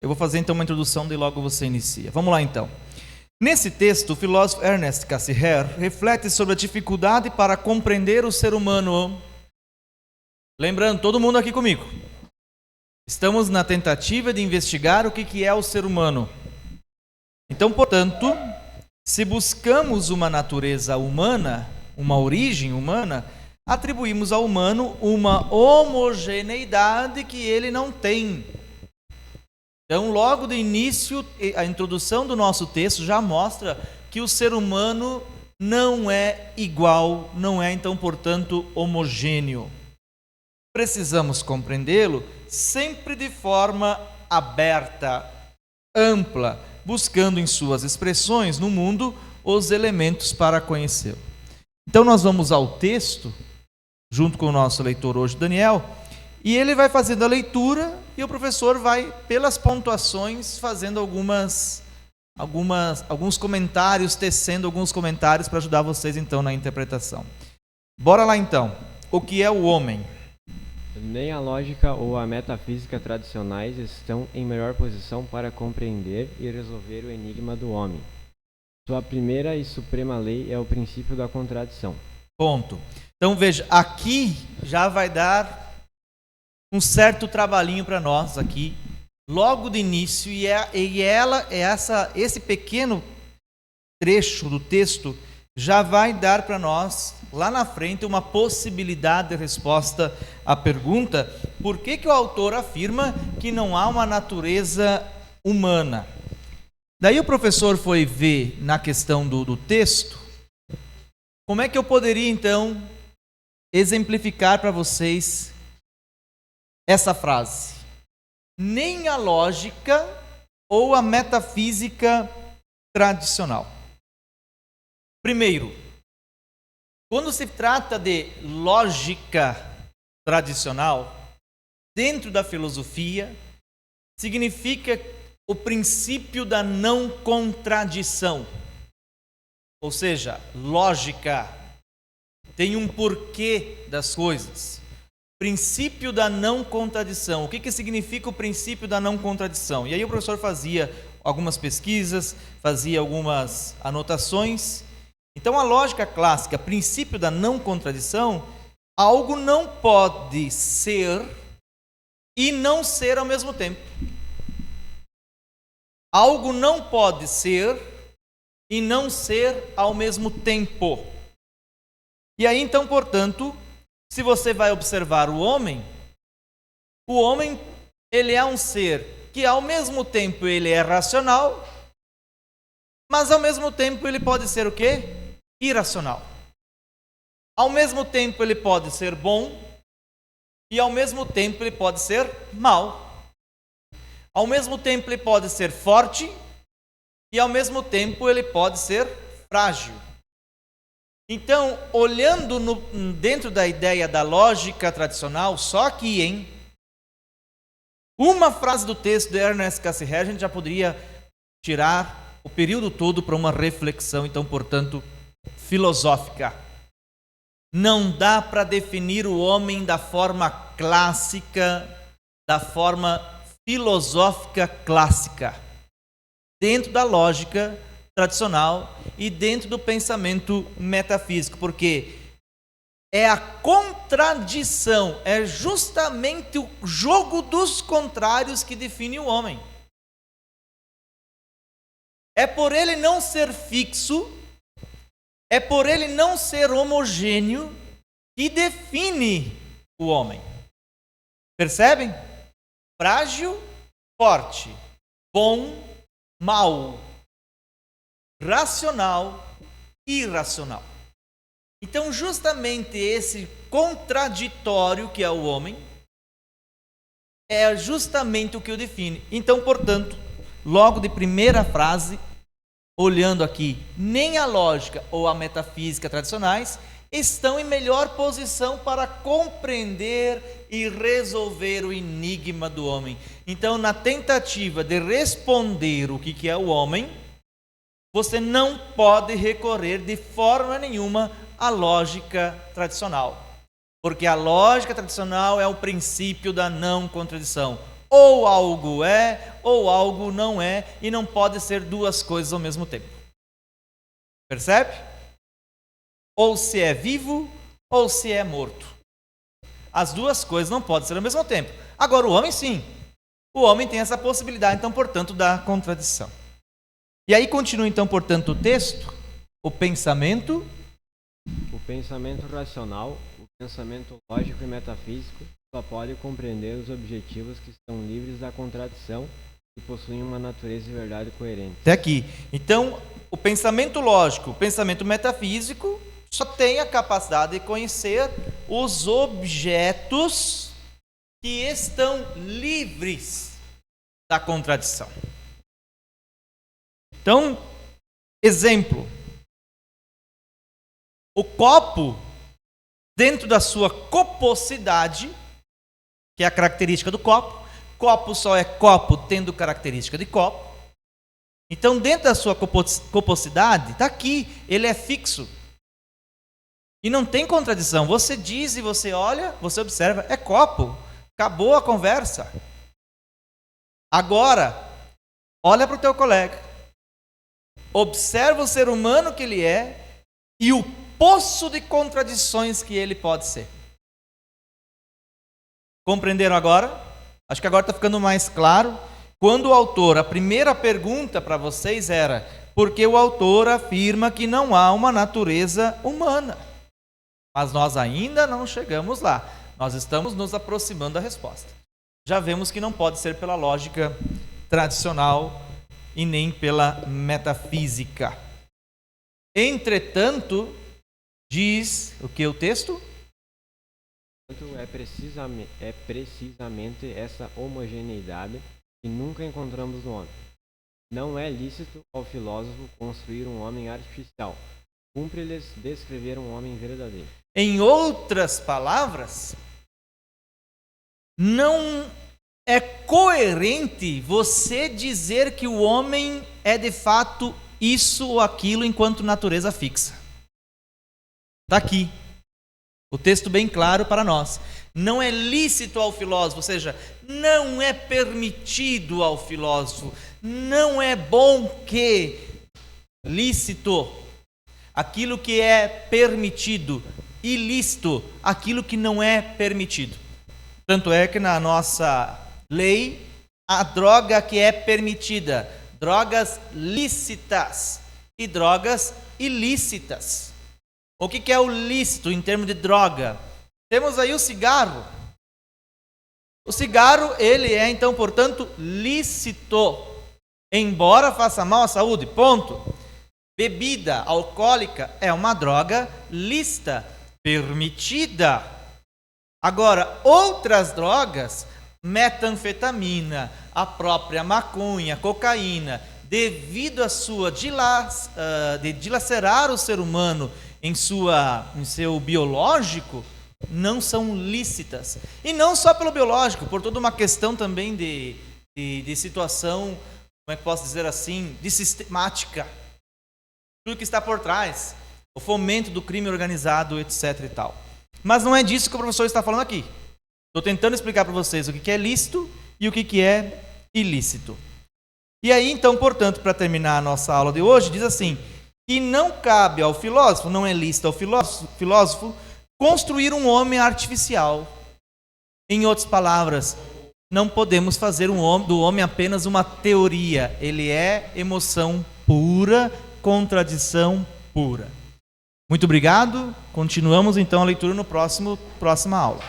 Eu vou fazer então uma introdução, daí logo você inicia. Vamos lá então. Nesse texto, o filósofo Ernest Cassirer reflete sobre a dificuldade para compreender o ser humano. Lembrando, todo mundo aqui comigo. Estamos na tentativa de investigar o que é o ser humano. Então, portanto, se buscamos uma natureza humana, uma origem humana, atribuímos ao humano uma homogeneidade que ele não tem. Então, logo do início, a introdução do nosso texto já mostra que o ser humano não é igual, não é, então, portanto, homogêneo. Precisamos compreendê-lo sempre de forma aberta, ampla, buscando em suas expressões no mundo os elementos para conhecê-lo. Então, nós vamos ao texto, junto com o nosso leitor hoje, Daniel, e ele vai fazendo a leitura e o professor vai, pelas pontuações, fazendo alguns comentários, tecendo alguns comentários para ajudar vocês então na interpretação. Bora lá então. O que é o homem? Nem a lógica ou a metafísica tradicionais estão em melhor posição para compreender e resolver o enigma do homem. Sua primeira e suprema lei é o princípio da contradição. Ponto. Então veja, aqui já vai dar um certo trabalhinho para nós aqui, logo de início, esse pequeno trecho do texto já vai dar para nós, lá na frente, uma possibilidade de resposta à pergunta: por que o autor afirma que não há uma natureza humana? Daí o professor foi ver na questão do texto, como é que eu poderia então exemplificar para vocês essa frase: nem a lógica ou a metafísica tradicional. Primeiro, quando se trata de lógica tradicional, dentro da filosofia, significa o princípio da não contradição. Ou seja, lógica tem um porquê das coisas. Princípio da não contradição. O que significa o princípio da não contradição? E aí o professor fazia algumas pesquisas, fazia algumas anotações. Então a lógica clássica, princípio da não contradição, algo não pode ser e não ser ao mesmo tempo. Algo não pode ser e não ser ao mesmo tempo. E aí então, portanto, se você vai observar o homem ele é um ser que ao mesmo tempo ele é racional, mas ao mesmo tempo ele pode ser o quê? Irracional. Ao mesmo tempo ele pode ser bom e ao mesmo tempo ele pode ser mau. Ao mesmo tempo ele pode ser forte e ao mesmo tempo ele pode ser frágil. Então, olhando dentro da ideia da lógica tradicional, só aqui, uma frase do texto de Ernest Cassirer, a gente já poderia tirar o período todo para uma reflexão, então, portanto, filosófica. Não dá para definir o homem da forma clássica, da forma filosófica clássica, dentro da lógica tradicional e dentro do pensamento metafísico, porque é a contradição, é justamente o jogo dos contrários que define o homem. É por ele não ser fixo, é por ele não ser homogêneo que define o homem. Percebem? Frágil, forte, bom, mau, racional, irracional. Então, justamente esse contraditório que é o homem é justamente o que o define. Então, portanto, logo de primeira frase, olhando aqui, nem a lógica ou a metafísica tradicionais estão em melhor posição para compreender e resolver o enigma do homem. Então, na tentativa de responder o que é o homem, você não pode recorrer de forma nenhuma à lógica tradicional. Porque a lógica tradicional é o princípio da não contradição. Ou algo é, ou algo não é, e não pode ser duas coisas ao mesmo tempo. Percebe? Ou se é vivo, ou se é morto. As duas coisas não podem ser ao mesmo tempo. Agora, o homem sim. O homem tem essa possibilidade, então, portanto, da contradição. E aí continua, então, portanto, o texto. O pensamento racional, o pensamento lógico e metafísico só pode compreender os objetivos que estão livres da contradição e possuem uma natureza e verdade coerente. Até aqui. Então, o pensamento lógico, o pensamento metafísico só tem a capacidade de conhecer os objetos que estão livres da contradição. Então, exemplo. O copo, dentro da sua coposidade, que é a característica do copo só é copo tendo característica de copo. Então, dentro da sua coposidade, está aqui, ele é fixo. E não tem contradição. Você diz e você olha, você observa, é copo. Acabou a conversa. Agora, olha para o teu colega. Observa o ser humano que ele é e o poço de contradições que ele pode ser. Compreenderam agora? Acho que agora está ficando mais claro. Quando o autor, a primeira pergunta para vocês era: por que o autor afirma que não há uma natureza humana? Mas nós ainda não chegamos lá. Nós estamos nos aproximando da resposta. Já vemos que não pode ser pela lógica tradicional e nem pela metafísica. Entretanto, diz o que o texto? É precisamente essa homogeneidade que nunca encontramos no homem. Não é lícito ao filósofo construir um homem artificial. Cumpre-lhes descrever um homem verdadeiro. Em outras palavras, não é coerente você dizer que o homem é de fato isso ou aquilo enquanto natureza fixa. Está aqui. O texto bem claro para nós. Não é lícito ao filósofo, ou seja, não é permitido ao filósofo, não é bom que, lícito, aquilo que é permitido, ilícito, aquilo que não é permitido. Tanto é que na nossa lei, a droga que é permitida, drogas lícitas e drogas ilícitas. O que é o lícito em termos de droga? Temos aí o cigarro. O cigarro, ele é então, portanto, lícito, embora faça mal à saúde, ponto. Bebida alcoólica é uma droga lícita, permitida. Agora, outras drogas, metanfetamina, a própria maconha, cocaína, devido à sua de dilacerar o ser humano em seu biológico, não são lícitas. E não só pelo biológico, por toda uma questão também de situação, como é que posso dizer assim, de sistemática. Tudo que está por trás, o fomento do crime organizado, etc. e tal. Mas não é disso que o professor está falando aqui. Estou tentando explicar para vocês o que é lícito e o que é ilícito. E aí, então, portanto, para terminar a nossa aula de hoje, diz assim: que não cabe ao filósofo, não é lícito ao filósofo construir um homem artificial. Em outras palavras, não podemos fazer do homem apenas uma teoria. Ele é emoção pura, contradição pura. Muito obrigado. Continuamos então a leitura no próxima aula.